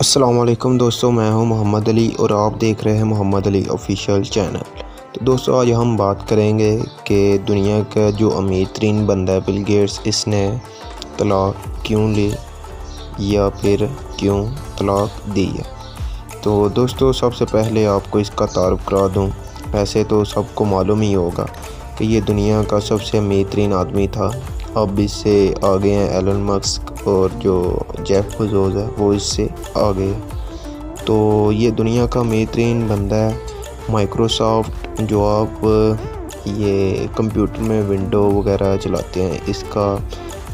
السلام علیکم دوستوں، میں ہوں محمد علی اور آپ دیکھ رہے ہیں محمد علی آفیشیل چینل۔ تو دوستوں آج ہم بات کریں گے کہ دنیا کا جو امیر ترین بندہ ہے بل گیٹس، اس نے طلاق کیوں لی یا پھر کیوں طلاق دی ہے۔ تو دوستوں سب سے پہلے آپ کو اس کا تعارف کرا دوں۔ ویسے تو سب کو معلوم ہی ہوگا کہ یہ دنیا کا سب سے امیر ترین آدمی تھا۔ اب اس سے آگے ہیں ایلن مسک اور جو جیف بزوس ہے وہ اس سے آگے۔ تو یہ دنیا کا امیر ترین بندہ ہے۔ مائکروسافٹ جو آپ یہ کمپیوٹر میں ونڈو وغیرہ چلاتے ہیں، اس کا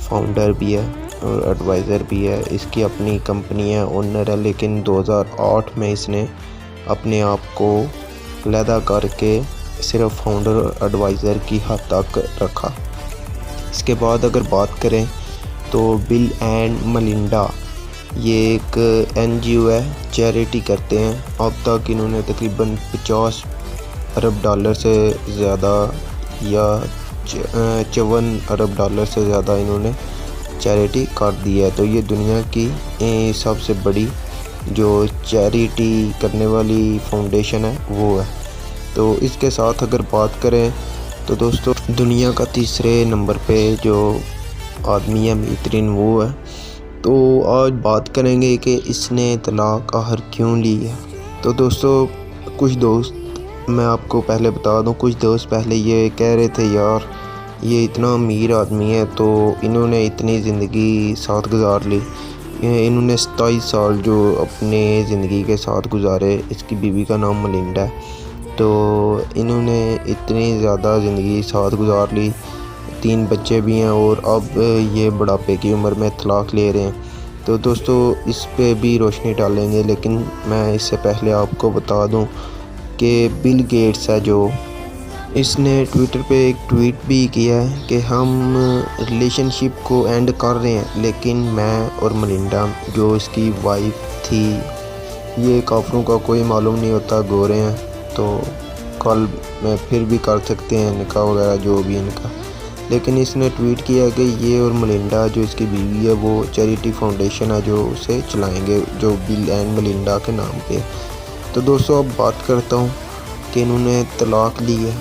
فاؤنڈر بھی ہے اور ایڈوائزر بھی ہے۔ اس کی اپنی کمپنی ہے، اونر ہے، لیکن 2008 میں اس نے اپنے آپ کو علیحدہ کر کے صرف فاؤنڈر اور ایڈوائزر کی حد تک رکھا۔ اس کے بعد اگر بات کریں تو بل اینڈ ملنڈا یہ ایک NGO ہے، چیریٹی کرتے ہیں۔ اب تک انہوں نے تقریباً 50 ارب ڈالر سے زیادہ یا 54 ارب ڈالر سے زیادہ انہوں نے چیریٹی کر دی ہے۔ تو یہ دنیا کی سب سے بڑی جو چیریٹی کرنے والی فاؤنڈیشن ہے وہ ہے۔ تو اس کے ساتھ اگر بات کریں تو دوستو دنیا کا تیسرے نمبر پہ جو آدمی ہے امیر ترین وہ ہے۔ تو آج بات کریں گے کہ اس نے طلاق آخر کیوں لی ہے۔ تو دوستو کچھ دوست میں آپ کو پہلے بتا دوں، کچھ دوست پہلے یہ کہہ رہے تھے یار یہ اتنا امیر آدمی ہے تو انہوں نے اتنی زندگی ساتھ گزار لی، انہوں نے 27 سال جو اپنے زندگی کے ساتھ گزارے۔ اس کی بیوی کا نام ملنڈا ہے۔ تو انہوں نے اتنی زیادہ زندگی ساتھ گزار لی، 3 بچے بھی ہیں اور اب یہ بڑھاپے کی عمر میں طلاق لے رہے ہیں۔ تو دوستو اس پہ بھی روشنی ڈالیں گے، لیکن میں اس سے پہلے آپ کو بتا دوں کہ بل گیٹس ہے جو اس نے ٹویٹر پہ ایک ٹویٹ بھی کیا ہے کہ ہم ریلیشن شپ کو اینڈ کر رہے ہیں، لیکن میں اور ملنڈا جو اس کی وائف تھی، یہ کافروں کا کوئی معلوم نہیں ہوتا، گورے ہیں تو کل میں پھر بھی کر سکتے ہیں نکاح وغیرہ جو بھی ان کا۔ لیکن اس نے ٹویٹ کیا کہ یہ اور ملنڈا جو اس کی بیوی ہے وہ چیریٹی فاؤنڈیشن ہے جو اسے چلائیں گے، جو بل اینڈ ملنڈا کے نام پہ۔ تو دوستو اب بات کرتا ہوں کہ انہوں نے طلاق لی ہے۔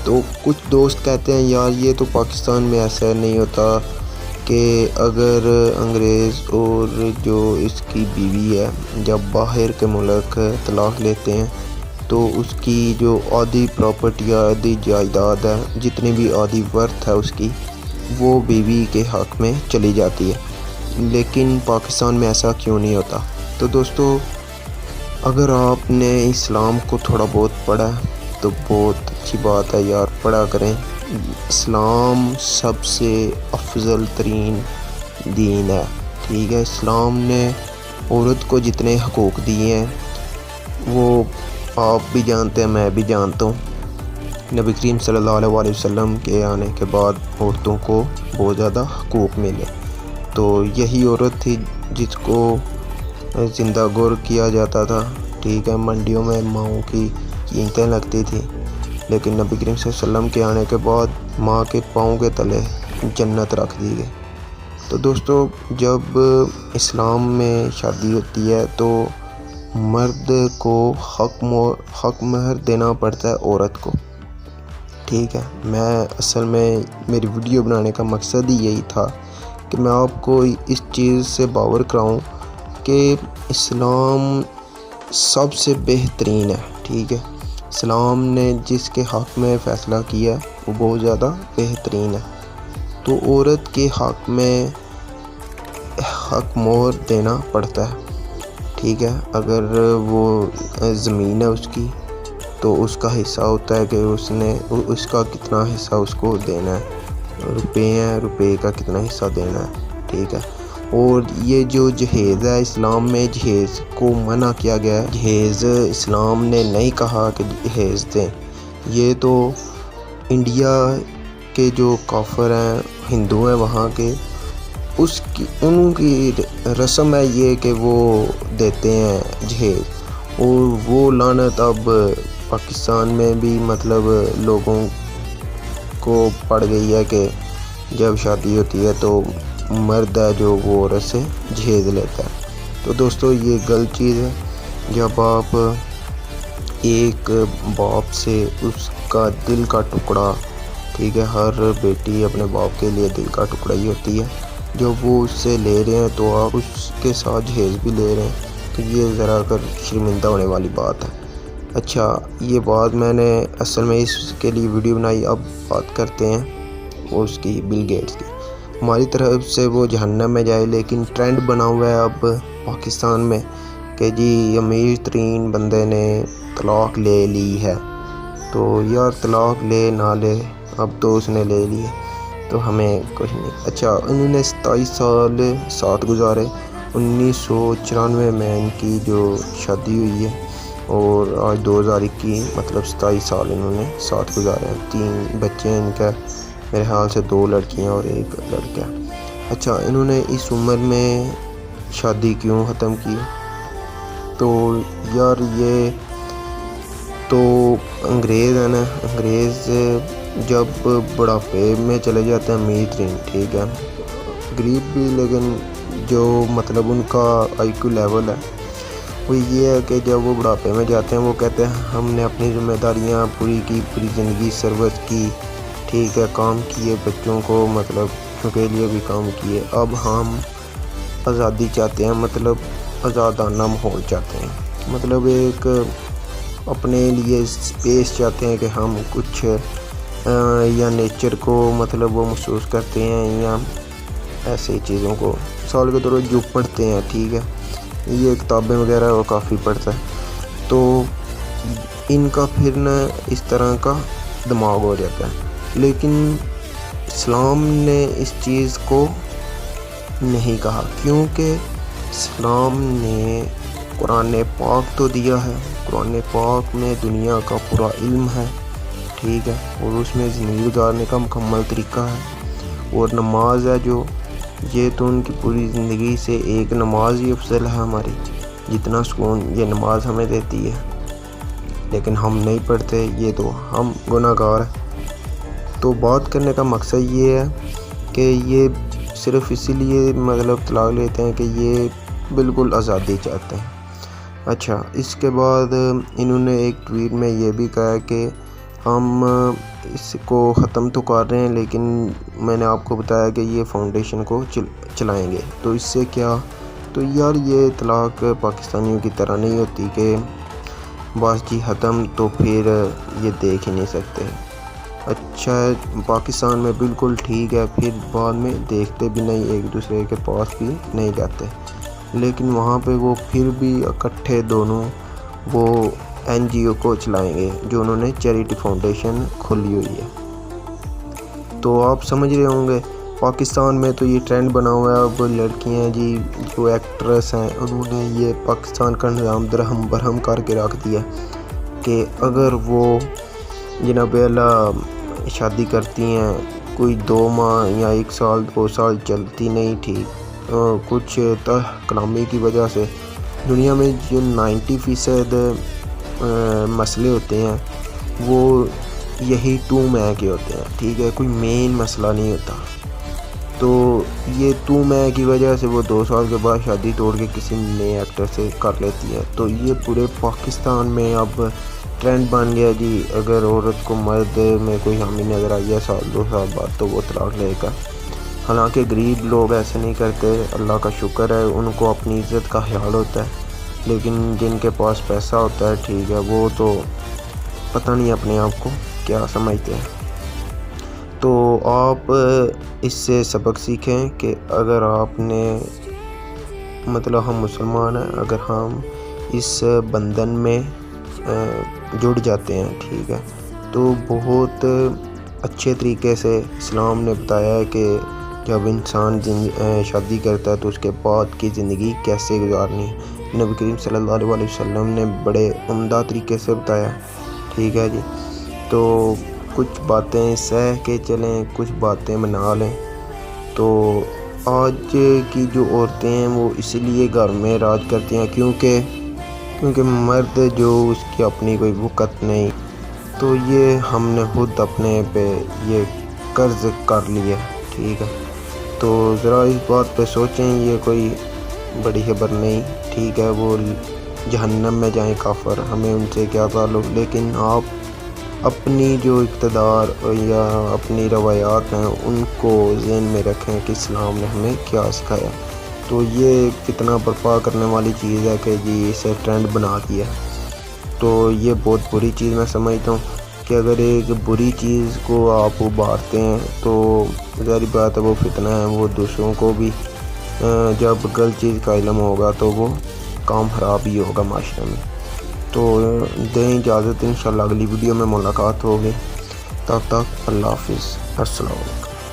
تو کچھ دوست کہتے ہیں یار یہ تو پاکستان میں ایسا نہیں ہوتا کہ اگر انگریز اور جو اس کی بیوی ہے جب باہر کے ملک طلاق لیتے ہیں تو اس کی جو آدھی پراپرٹی یا آدھی جائیداد ہے، جتنی بھی آدھی ورتھ ہے اس کی، وہ بیوی کے حق میں چلی جاتی ہے۔ لیکن پاکستان میں ایسا کیوں نہیں ہوتا؟ تو دوستو اگر آپ نے اسلام کو تھوڑا بہت پڑھا ہے تو بہت اچھی بات ہے یار، پڑھا کریں۔ اسلام سب سے افضل ترین دین ہے، ٹھیک ہے۔ اسلام نے عورت کو جتنے حقوق دیے ہیں وہ آپ بھی جانتے ہیں، میں بھی جانتا ہوں۔ نبی کریم صلی اللہ علیہ وسلم کے آنے کے بعد عورتوں کو بہت زیادہ حقوق ملے۔ تو یہی عورت تھی جس کو زندہ گور کیا جاتا تھا، ٹھیک ہے۔ منڈیوں میں ماؤں کی قیمتیں لگتی تھیں، لیکن نبی کریم صلی اللہ علیہ وسلم کے آنے کے بعد ماں کے پاؤں کے تلے جنت رکھ دی گئی۔ تو دوستو جب اسلام میں شادی ہوتی ہے تو مرد کو حق مہر دینا پڑتا ہے عورت کو، ٹھیک ہے۔ اصل میں میری ویڈیو بنانے کا مقصد ہی یہی تھا کہ میں آپ کو اس چیز سے باور کراؤں کہ اسلام سب سے بہترین ہے، ٹھیک ہے۔ اسلام نے جس کے حق میں فیصلہ کیا وہ بہت زیادہ بہترین ہے۔ تو عورت کے حق میں حق مہر دینا پڑتا ہے، ٹھیک ہے۔ اگر وہ زمین ہے اس کی تو اس کا حصہ ہوتا ہے کہ اس کا کتنا حصہ اس کو دینا ہے، روپے ہیں روپے کا کتنا حصہ دینا ہے، ٹھیک ہے۔ اور یہ جو جہیز ہے، اسلام میں جہیز کو منع کیا گیا ہے۔ جہیز اسلام نے نہیں کہا کہ جہیز دیں، یہ تو انڈیا کے جو کافر ہیں، ہندو ہیں وہاں کے، ان کی رسم ہے یہ کہ وہ دیتے ہیں جہیز۔ اور وہ لعنت اب پاکستان میں بھی مطلب لوگوں کو پڑ گئی ہے کہ جب شادی ہوتی ہے تو مرد ہے جو وہ عورت سے جہیز لیتا ہے۔ تو دوستو یہ غلط چیز ہے جب آپ ایک باپ سے اس کا دل کا ٹکڑا، ٹھیک ہے، ہر بیٹی اپنے باپ کے لیے دل کا ٹکڑا ہی ہوتی ہے، جب وہ اس سے لے رہے ہیں تو آپ اس کے ساتھ جہیز بھی لے رہے ہیں، تو یہ ذرا کر شرمندہ ہونے والی بات ہے۔ اچھا، یہ بات میں نے اصل میں اس کے لیے ویڈیو بنائی۔ اب بات کرتے ہیں اس کی، بل گیٹس کی۔ ہماری طرف سے وہ جہنم میں جائے، لیکن ٹرینڈ بنا ہوا ہے اب پاکستان میں کہ جی امیر ترین بندے نے طلاق لے لی ہے۔ تو یار طلاق لے نہ لے، اب تو اس نے لے لی ہے تو ہمیں کچھ نہیں۔ اچھا، انہوں نے 27 سال ساتھ گزارے۔ 1994 میں ان کی جو شادی ہوئی ہے اور آج 2021، مطلب 27 سال انہوں نے ساتھ گزارے ہیں۔ 3 بچے ہیں ان کا، میرے خیال سے 2 لڑکیاں اور 1 لڑکا۔ اچھا، انہوں نے اس عمر میں شادی کیوں ختم کی؟ تو یار یہ تو انگریز ہے نا، انگریز جب بڑھاپے میں چلے جاتے ہیں امیر ترین، ٹھیک ہے، غریب بھی، لیکن جو مطلب ان کا آئی کیو لیول ہے وہ یہ ہے کہ جب وہ بڑھاپے میں جاتے ہیں وہ کہتے ہیں ہم نے اپنی ذمہ داریاں پوری کی، پوری زندگی سروس کی، ٹھیک ہے، کام کیے، بچوں کو مطلب کے لیے بھی کام کیے، اب ہم آزادی چاہتے ہیں، مطلب آزادانہ ماحول چاہتے ہیں، مطلب ایک اپنے لیے اسپیس چاہتے ہیں کہ ہم کچھ یا نیچر کو مطلب وہ محسوس کرتے ہیں یا ایسے چیزوں کو، مثال کے طور پر جو پڑھتے ہیں، ٹھیک ہے، یہ کتابیں وغیرہ وہ کافی پڑھتا ہے، تو ان کا پھر نہ اس طرح کا دماغ ہو جاتا ہے۔ لیکن اسلام نے اس چیز کو نہیں کہا، کیونکہ اسلام نے قرآن پاک تو دیا ہے، قرآن پاک میں دنیا کا پورا علم ہے، ٹھیک ہے، اور اس میں زندگی گزارنے کا مکمل طریقہ ہے، اور نماز ہے جو، یہ تو ان کی پوری زندگی سے ایک نماز ہی افضل ہے ہماری، جتنا سکون یہ نماز ہمیں دیتی ہے، لیکن ہم نہیں پڑھتے، یہ تو ہم گناہ گار ہیں۔ تو بات کرنے کا مقصد یہ ہے کہ یہ صرف اسی لیے مطلب طلاق لیتے ہیں کہ یہ بالکل آزادی چاہتے ہیں۔ اچھا، اس کے بعد انہوں نے ایک ٹویٹ میں یہ بھی کہا کہ ہم اس کو ختم تو کر رہے ہیں، لیکن میں نے آپ کو بتایا کہ یہ فاؤنڈیشن کو چلائیں گے، تو اس سے کیا؟ تو یار یہ طلاق پاکستانیوں کی طرح نہیں ہوتی کہ بس جی ختم، تو پھر یہ دیکھ ہی نہیں سکتے۔ اچھا، پاکستان میں بالکل ٹھیک ہے، پھر بعد میں دیکھتے بھی نہیں، ایک دوسرے کے پاس بھی نہیں جاتے، لیکن وہاں پہ وہ پھر بھی اکٹھے دونوں وہ NGO کو چلائیں گے جو انہوں نے چیریٹی فاؤنڈیشن کھولی ہوئی ہے۔ تو آپ سمجھ رہے ہوں گے پاکستان میں تو یہ ٹرینڈ بنا ہوا ہے، اب لڑکیاں جی جو ایکٹریس ہیں انہوں نے یہ پاکستان کا نظام درہم برہم کر کے رکھ دیا کہ اگر وہ جناب اللہ شادی کرتی ہیں، کوئی 2 ماہ یا 1 سال 2 سال چلتی نہیں، ٹھیک، کچھ کلامی کی وجہ سے دنیا میں جو 90% مسئلے ہوتے ہیں وہ یہی 2 ماہ کے ہوتے ہیں، ٹھیک ہے، کوئی مین مسئلہ نہیں ہوتا، تو یہ 2 ماہ کی وجہ سے وہ 2 سال کے بعد شادی توڑ کے کسی نئے ایکٹر سے کر لیتی ہے۔ تو یہ پورے پاکستان میں اب ٹرینڈ بن گیا جی، اگر عورت کو مرد میں کوئی خامی نظر آئی ہے 1-2 سال بعد تو وہ طلاق لے گا۔ حالانکہ غریب لوگ ایسے نہیں کرتے، اللہ کا شکر ہے، ان کو اپنی عزت کا خیال ہوتا ہے، لیکن جن کے پاس پیسہ ہوتا ہے، ٹھیک ہے، وہ تو پتہ نہیں اپنے آپ کو کیا سمجھتے ہیں۔ تو آپ اس سے سبق سیکھیں کہ اگر آپ نے مطلب ہم مسلمان ہیں، اگر ہم اس بندھن میں جڑ جاتے ہیں، ٹھیک ہے، تو بہت اچھے طریقے سے اسلام نے بتایا ہے کہ جب انسان شادی کرتا ہے تو اس کے بعد کی زندگی کیسے گزارنی ہے۔ نبی کریم صلی اللہ علیہ وسلم نے بڑے عمدہ طریقے سے بتایا، ٹھیک ہے جی۔ تو کچھ باتیں سہ کے چلیں، کچھ باتیں منا لیں۔ تو آج کی جو عورتیں ہیں وہ اس لیے گھر میں راج کرتی ہیں کیونکہ مرد جو اس کی اپنی کوئی وقت نہیں، تو یہ ہم نے خود اپنے پہ یہ قرض کر لیا، ٹھیک ہے۔ تو ذرا اس بات پہ سوچیں، یہ کوئی بڑی خبر نہیں۔ ٹھیک ہے وہ جہنم میں جائیں کافر، ہمیں ان سے کیا تعلق، لیکن آپ اپنی جو اقتدار یا اپنی روایات ہیں ان کو ذہن میں رکھیں کہ اسلام نے ہمیں کیا سکھایا۔ تو یہ فتنہ برپا کرنے والی چیز ہے کہ جی اسے ٹرینڈ بنا دیا، تو یہ بہت بری چیز میں سمجھتا ہوں کہ اگر ایک بری چیز کو آپ ابھارتے ہیں تو ظاہر بات ہے وہ فتنہ ہے، وہ دوسروں کو بھی جب غلط چیز کا علم ہوگا تو وہ کام خراب ہی ہوگا معاشرے میں۔ تو دیں اجازت، انشاءاللہ اگلی ویڈیو میں ملاقات ہوگی، تب تک اللہ حافظ، السلام علیکم۔